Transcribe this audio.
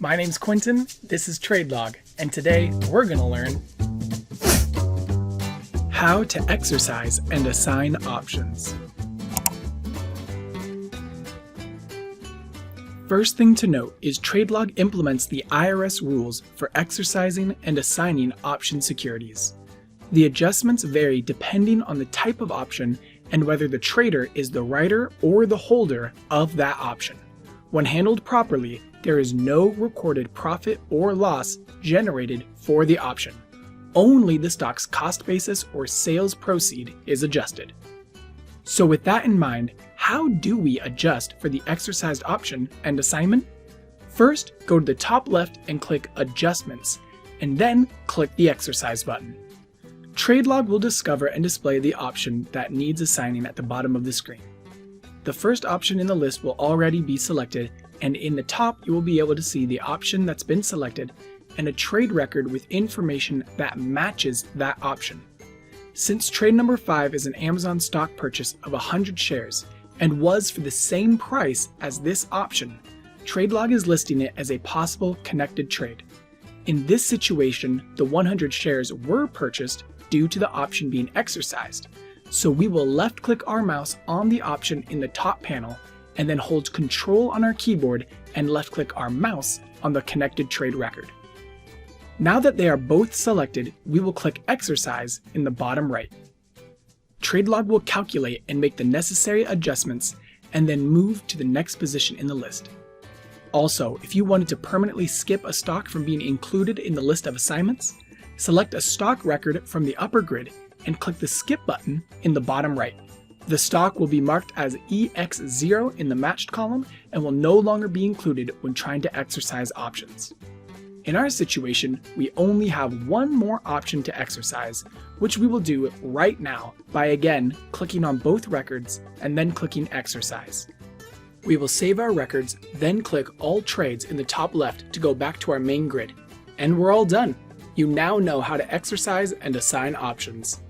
My name's Quinton, this is TradeLog, and today we're going to learn how to exercise and assign options. First thing to note is TradeLog implements the IRS rules for exercising and assigning option securities. The adjustments vary depending on the type of option and whether the trader is the writer or the holder of that option. When handled properly, there is no recorded profit or loss generated for the option. Only the stock's cost basis or sales proceed is adjusted. So with that in mind, how do we adjust for the exercised option and assignment? First, go to the top left and click Adjustments, and then click the Exercise button. TradeLog will discover and display the option that needs assigning at the bottom of the screen. The first option in the list will already be selected, and in the top you will be able to see the option that's been selected and a trade record with information that matches that option. Since trade number 5 is an Amazon stock purchase of 100 shares and was for the same price as this option, TradeLog is listing it as a possible connected trade. In this situation, the 100 shares were purchased due to the option being exercised. So we will left-click our mouse on the option in the top panel and then hold Control on our keyboard and left-click our mouse on the connected trade record. Now that they are both selected, we will click Exercise in the bottom right. TradeLog will calculate and make the necessary adjustments and then move to the next position in the list. Also, if you wanted to permanently skip a stock from being included in the list of assignments, select a stock record from the upper grid and click the Skip button in the bottom right. The stock will be marked as EX0 in the matched column and will no longer be included when trying to exercise options. In our situation, we only have one more option to exercise, which we will do right now by again clicking on both records and then clicking Exercise. We will save our records, then click All Trades in the top left to go back to our main grid. And we're all done! You now know how to exercise and assign options.